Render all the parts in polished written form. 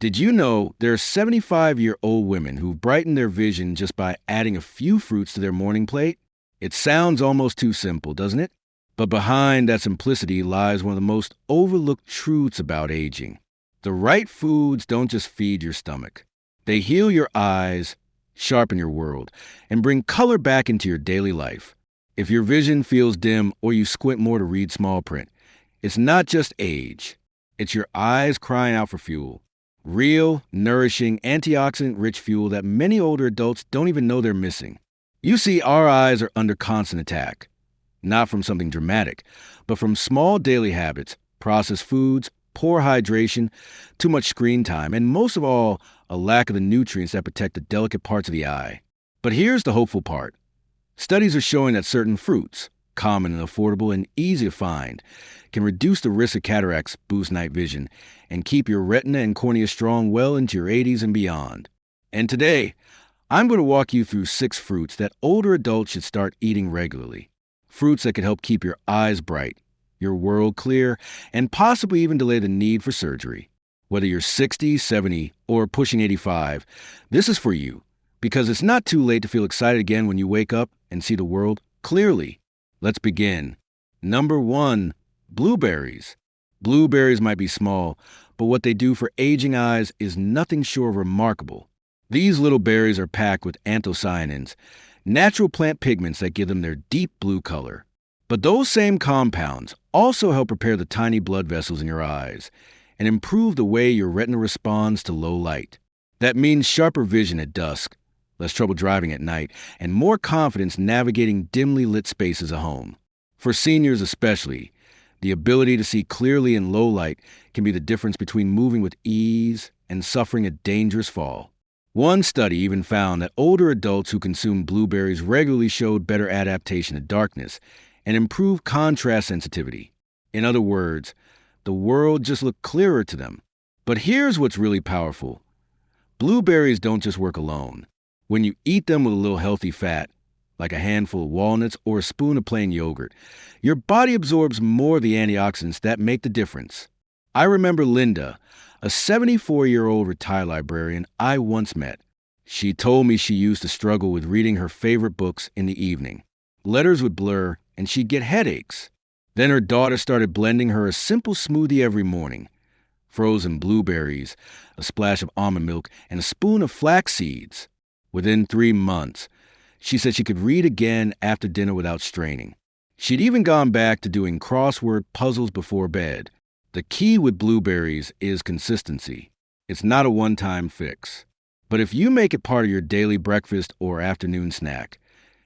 Did you know there are 75-year-old women who've brightened their vision just by adding a few fruits to their morning plate? It sounds almost too simple, doesn't it? But behind that simplicity lies one of the most overlooked truths about aging. The right foods don't just feed your stomach. They heal your eyes, sharpen your world, and bring color back into your daily life. If your vision feels dim or you squint more to read small print, it's not just age. It's your eyes crying out for fuel. Real, nourishing, antioxidant-rich fuel that many older adults don't even know they're missing. You see, our eyes are under constant attack. Not from something dramatic, but from small daily habits, processed foods, poor hydration, too much screen time, and most of all, a lack of the nutrients that protect the delicate parts of the eye. But here's the hopeful part. Studies are showing that certain fruits, common and affordable and easy to find, can reduce the risk of cataracts, boost night vision, and keep your retina and cornea strong well into your 80s and beyond. And today, I'm going to walk you through 6 fruits that older adults should start eating regularly. Fruits that could help keep your eyes bright, your world clear, and possibly even delay the need for surgery. Whether you're 60, 70, or pushing 85, this is for you, because it's not too late to feel excited again when you wake up and see the world clearly. Let's begin. Number 1, blueberries. Blueberries might be small, but what they do for aging eyes is nothing short of remarkable. These little berries are packed with anthocyanins, natural plant pigments that give them their deep blue color. But those same compounds also help repair the tiny blood vessels in your eyes and improve the way your retina responds to low light. That means sharper vision at dusk, less trouble driving at night, and more confidence navigating dimly lit spaces at home. For seniors especially, the ability to see clearly in low light can be the difference between moving with ease and suffering a dangerous fall. One study even found that older adults who consumed blueberries regularly showed better adaptation to darkness and improved contrast sensitivity. In other words, the world just looked clearer to them. But here's what's really powerful. Blueberries don't just work alone. When you eat them with a little healthy fat, like a handful of walnuts or a spoon of plain yogurt, your body absorbs more of the antioxidants that make the difference. I remember Linda, a 74-year-old retired librarian I once met. She told me she used to struggle with reading her favorite books in the evening. Letters would blur, and she'd get headaches. Then her daughter started blending her a simple smoothie every morning. Frozen blueberries, a splash of almond milk, and a spoon of flax seeds. Within 3 months, she said she could read again after dinner without straining. She'd even gone back to doing crossword puzzles before bed. The key with blueberries is consistency. It's not a one-time fix. But if you make it part of your daily breakfast or afternoon snack,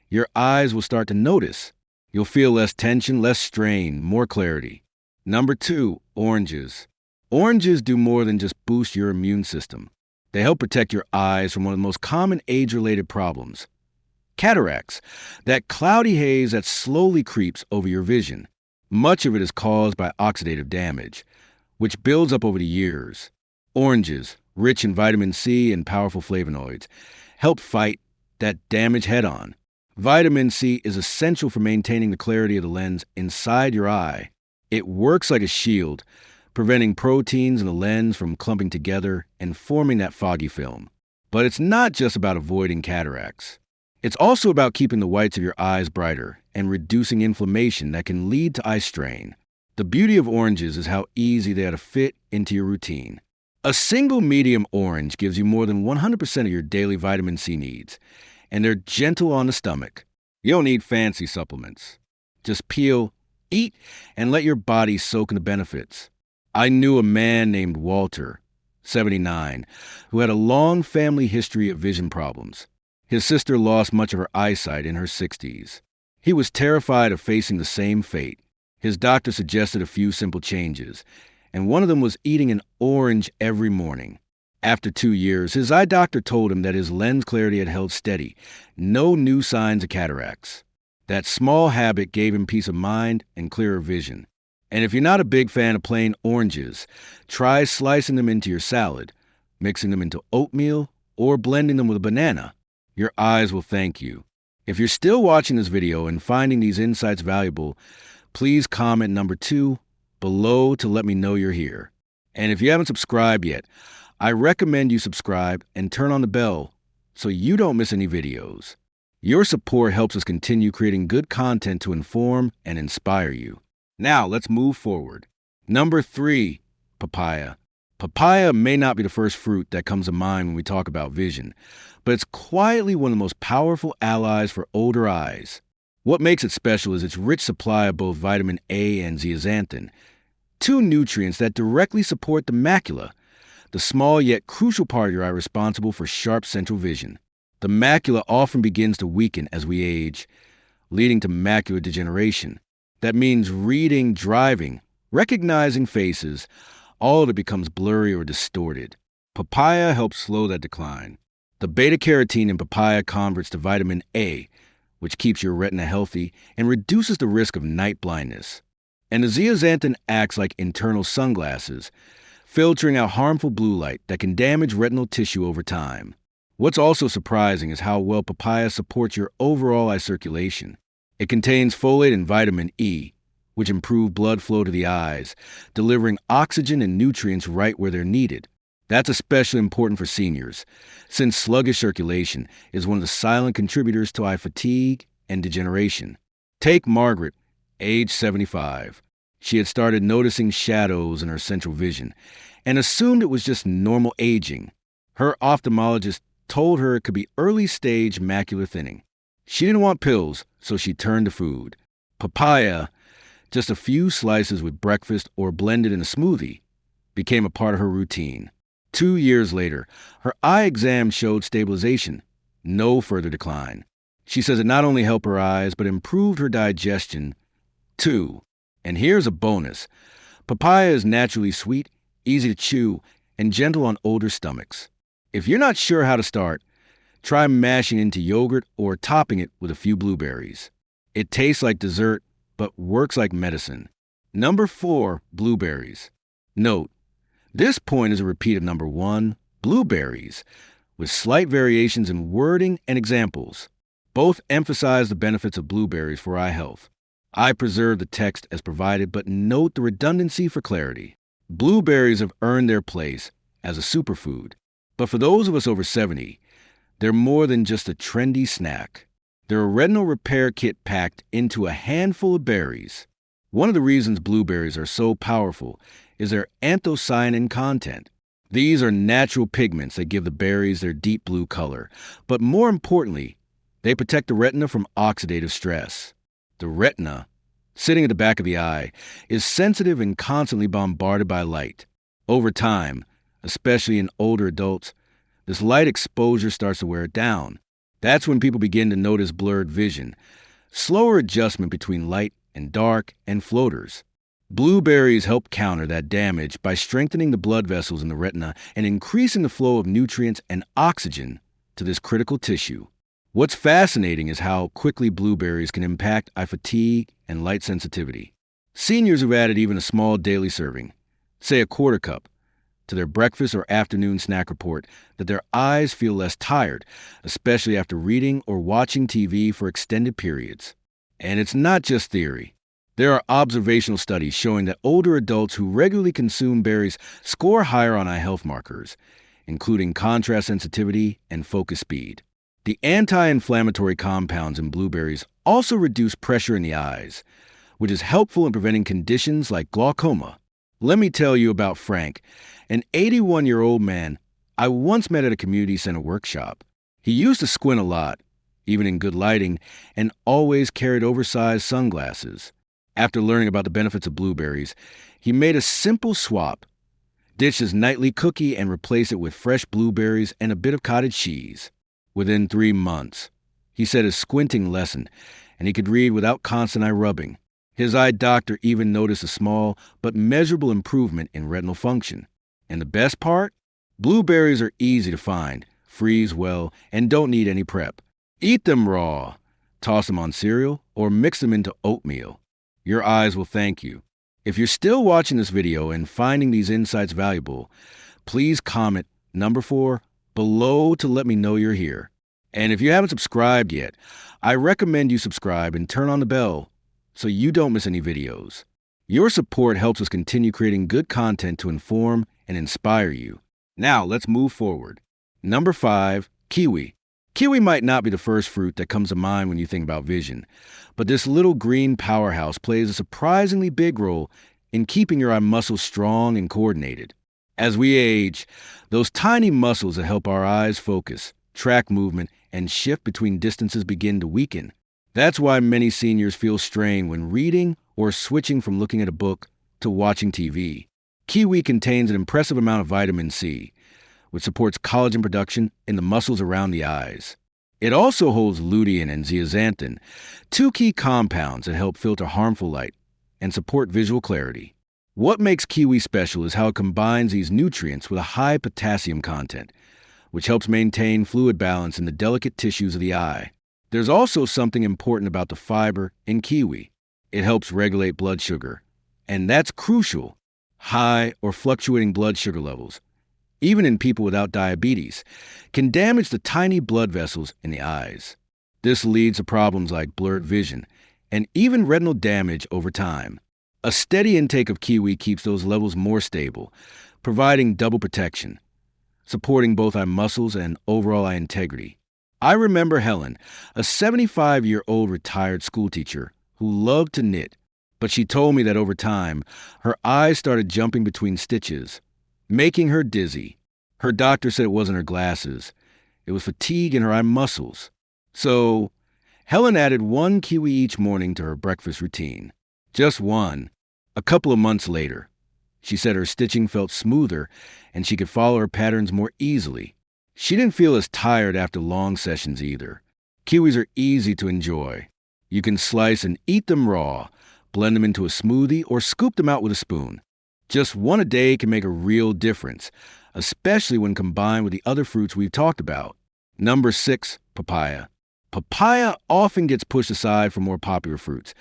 your eyes will start to notice. You'll feel less tension, less strain, more clarity. Number 2, oranges. Oranges do more than just boost your immune system. They help protect your eyes from one of the most common age-related problems. Cataracts, that cloudy haze that slowly creeps over your vision. Much of it is caused by oxidative damage, which builds up over the years. Oranges, rich in vitamin C and powerful flavonoids, help fight that damage head-on. Vitamin C is essential for maintaining the clarity of the lens inside your eye. It works like a shield, preventing proteins in the lens from clumping together and forming that foggy film. But it's not just about avoiding cataracts. It's also about keeping the whites of your eyes brighter and reducing inflammation that can lead to eye strain. The beauty of oranges is how easy they are to fit into your routine. A single medium orange gives you more than 100% of your daily vitamin C needs, and they're gentle on the stomach. You don't need fancy supplements. Just peel, eat, and let your body soak in the benefits. I knew a man named Walter, 79, who had a long family history of vision problems. His sister lost much of her eyesight in her 60s. He was terrified of facing the same fate. His doctor suggested a few simple changes, and one of them was eating an orange every morning. After 2 years, his eye doctor told him that his lens clarity had held steady, no new signs of cataracts. That small habit gave him peace of mind and clearer vision. And if you're not a big fan of plain oranges, try slicing them into your salad, mixing them into oatmeal, or blending them with a banana. Your eyes will thank you. If you're still watching this video and finding these insights valuable, please comment number 2 below to let me know you're here. And if you haven't subscribed yet, I recommend you subscribe and turn on the bell so you don't miss any videos. Your support helps us continue creating good content to inform and inspire you. Now, let's move forward. Number 3, papaya. Papaya may not be the first fruit that comes to mind when we talk about vision, but it's quietly one of the most powerful allies for older eyes. What makes it special is its rich supply of both vitamin A and zeaxanthin, two nutrients that directly support the macula, the small yet crucial part of your eye responsible for sharp central vision. The macula often begins to weaken as we age, leading to macular degeneration. That means reading, driving, recognizing faces, all of it becomes blurry or distorted. Papaya helps slow that decline. The beta-carotene in papaya converts to vitamin A, which keeps your retina healthy and reduces the risk of night blindness. And the zeaxanthin acts like internal sunglasses, filtering out harmful blue light that can damage retinal tissue over time. What's also surprising is how well papaya supports your overall eye circulation. It contains folate and vitamin E, which improve blood flow to the eyes, delivering oxygen and nutrients right where they're needed. That's especially important for seniors, since sluggish circulation is one of the silent contributors to eye fatigue and degeneration. Take Margaret, age 75. She had started noticing shadows in her central vision and assumed it was just normal aging. Her ophthalmologist told her it could be early-stage macular thinning. She didn't want pills, so she turned to food. Papaya, just a few slices with breakfast or blended in a smoothie, became a part of her routine. 2 years later, her eye exam showed stabilization, no further decline. She says it not only helped her eyes, but improved her digestion, too. And here's a bonus. Papaya is naturally sweet, easy to chew, and gentle on older stomachs. If you're not sure how to start, try mashing into yogurt or topping it with a few blueberries. It tastes like dessert, but works like medicine. Number 4, blueberries. Note, this point is a repeat of number 1, blueberries, with slight variations in wording and examples. Both emphasize the benefits of blueberries for eye health. I preserve the text as provided, but note the redundancy for clarity. Blueberries have earned their place as a superfood, but for those of us over 70, they're more than just a trendy snack. They're a retinal repair kit packed into a handful of berries. One of the reasons blueberries are so powerful is their anthocyanin content. These are natural pigments that give the berries their deep blue color, but more importantly, they protect the retina from oxidative stress. The retina, sitting at the back of the eye, is sensitive and constantly bombarded by light. Over time, especially in older adults, this light exposure starts to wear it down. That's when people begin to notice blurred vision, slower adjustment between light and dark, and floaters. Blueberries help counter that damage by strengthening the blood vessels in the retina and increasing the flow of nutrients and oxygen to this critical tissue. What's fascinating is how quickly blueberries can impact eye fatigue and light sensitivity. Seniors who've added even a small daily serving, say a quarter cup, to their breakfast or afternoon snack report that their eyes feel less tired, especially after reading or watching TV for extended periods. And it's not just theory. There are observational studies showing that older adults who regularly consume berries score higher on eye health markers, including contrast sensitivity and focus speed. The anti-inflammatory compounds in blueberries also reduce pressure in the eyes, which is helpful in preventing conditions like glaucoma. Let me tell you about Frank, an 81-year-old man I once met at a community center workshop. He used to squint a lot, even in good lighting, and always carried oversized sunglasses. After learning about the benefits of blueberries, he made a simple swap, ditched his nightly cookie and replaced it with fresh blueberries and a bit of cottage cheese. Within 3 months, he said his squinting lessened, and he could read without constant eye rubbing. His eye doctor even noticed a small but measurable improvement in retinal function. And the best part? Blueberries are easy to find, freeze well, and don't need any prep. Eat them raw, toss them on cereal, or mix them into oatmeal. Your eyes will thank you. If you're still watching this video and finding these insights valuable, please comment number 4 below to let me know you're here. And if you haven't subscribed yet, I recommend you subscribe and turn on the bell so you don't miss any videos. Your support helps us continue creating good content to inform and inspire you. Now, let's move forward. Number 5, kiwi. Kiwi might not be the first fruit that comes to mind when you think about vision, but this little green powerhouse plays a surprisingly big role in keeping your eye muscles strong and coordinated. As we age, those tiny muscles that help our eyes focus, track movement, and shift between distances begin to weaken. That's why many seniors feel strain when reading or switching from looking at a book to watching TV. Kiwi contains an impressive amount of vitamin C, which supports collagen production in the muscles around the eyes. It also holds lutein and zeaxanthin, two key compounds that help filter harmful light and support visual clarity. What makes kiwi special is how it combines these nutrients with a high potassium content, which helps maintain fluid balance in the delicate tissues of the eye. There's also something important about the fiber in kiwi. It helps regulate blood sugar, and that's crucial. High or fluctuating blood sugar levels, even in people without diabetes, can damage the tiny blood vessels in the eyes. This leads to problems like blurred vision and even retinal damage over time. A steady intake of kiwi keeps those levels more stable, providing double protection, supporting both eye muscles and overall eye integrity. I remember Helen, a 75-year-old retired schoolteacher who loved to knit, but she told me that over time, her eyes started jumping between stitches, making her dizzy. Her doctor said it wasn't her glasses. It was fatigue in her eye muscles. So, Helen added one kiwi each morning to her breakfast routine. Just one. A couple of months later, she said her stitching felt smoother and she could follow her patterns more easily. She didn't feel as tired after long sessions either. Kiwis are easy to enjoy. You can slice and eat them raw, blend them into a smoothie, or scoop them out with a spoon. Just one a day can make a real difference, especially when combined with the other fruits we've talked about. Number 6, papaya. Papaya often gets pushed aside for more popular fruits,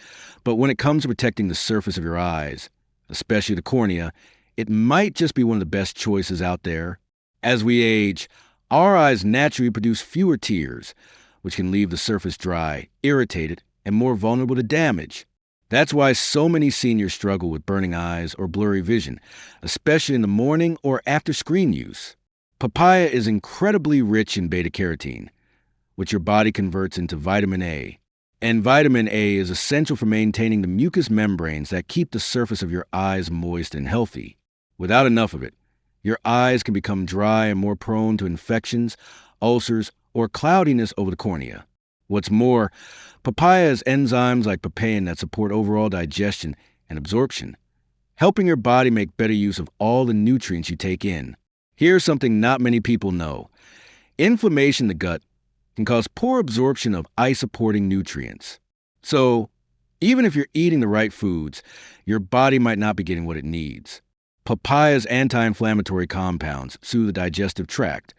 but when it comes to protecting the surface of your eyes, especially the cornea, it might just be one of the best choices out there. As we age, our eyes naturally produce fewer tears, which can leave the surface dry, irritated, and more vulnerable to damage. That's why so many seniors struggle with burning eyes or blurry vision, especially in the morning or after screen use. Papaya is incredibly rich in beta-carotene, which your body converts into vitamin A. And vitamin A is essential for maintaining the mucous membranes that keep the surface of your eyes moist and healthy. Without enough of it, your eyes can become dry and more prone to infections, ulcers, or cloudiness over the cornea. What's more, papaya has enzymes like papain that support overall digestion and absorption, helping your body make better use of all the nutrients you take in. Here's something not many people know. Inflammation in the gut can cause poor absorption of eye-supporting nutrients. So, even if you're eating the right foods, your body might not be getting what it needs. Papaya's anti-inflammatory compounds soothe the digestive tract,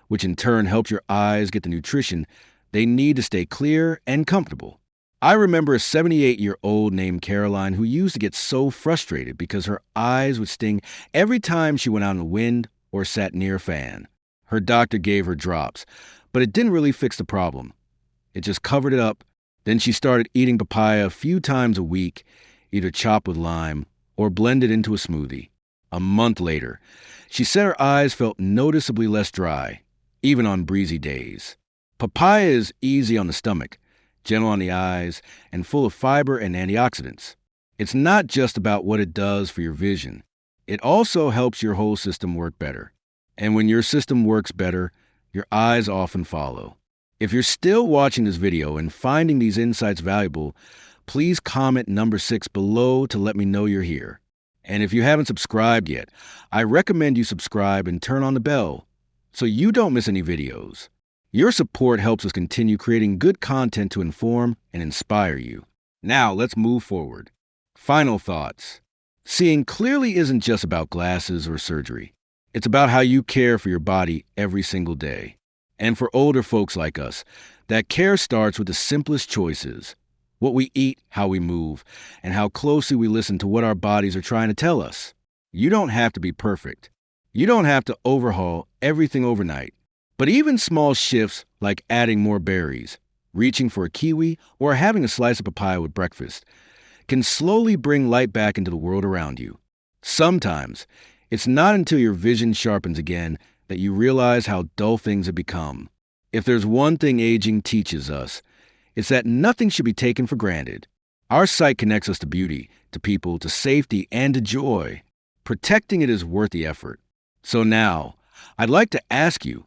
which in turn helps your eyes get the nutrition they need to stay clear and comfortable. I remember a 78-year-old named Caroline who used to get so frustrated because her eyes would sting every time she went out in the wind or sat near a fan. Her doctor gave her drops, but it didn't really fix the problem. It just covered it up. Then she started eating papaya a few times a week, either chopped with lime or blended into a smoothie. A month later, she said her eyes felt noticeably less dry, even on breezy days. Papaya is easy on the stomach, gentle on the eyes, and full of fiber and antioxidants. It's not just about what it does for your vision. It also helps your whole system work better. And when your system works better, your eyes often follow. If you're still watching this video and finding these insights valuable, please comment number 6 below to let me know you're here. And if you haven't subscribed yet, I recommend you subscribe and turn on the bell so you don't miss any videos. Your support helps us continue creating good content to inform and inspire you. Now, let's move forward. Final thoughts. Seeing clearly isn't just about glasses or surgery. It's about how you care for your body every single day. And for older folks like us, that care starts with the simplest choices: what we eat, how we move, and how closely we listen to what our bodies are trying to tell us. You don't have to be perfect. You don't have to overhaul everything overnight. But even small shifts like adding more berries, reaching for a kiwi, or having a slice of papaya with breakfast can slowly bring light back into the world around you. Sometimes, It's not until your vision sharpens again that you realize how dull things have become. If there's one thing aging teaches us, it's that nothing should be taken for granted. Our sight connects us to beauty, to people, to safety, and to joy. Protecting it is worth the effort. So now, I'd like to ask you,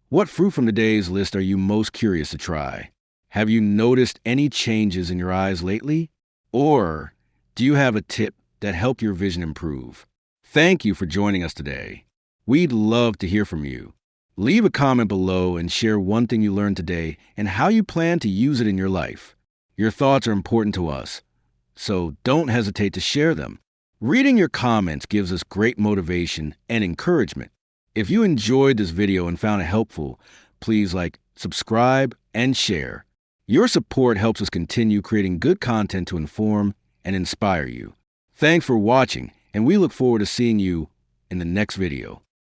what fruit from today's list are you most curious to try? Have you noticed any changes in your eyes lately? Or do you have a tip that helped your vision improve? Thank you for joining us today. We'd love to hear from you. Leave a comment below and share one thing you learned today and how you plan to use it in your life. Your thoughts are important to us, so don't hesitate to share them. Reading your comments gives us great motivation and encouragement. If you enjoyed this video and found it helpful, please subscribe, and share. Your support helps us continue creating good content to inform and inspire you. Thanks for watching, and we look forward to seeing you in the next video.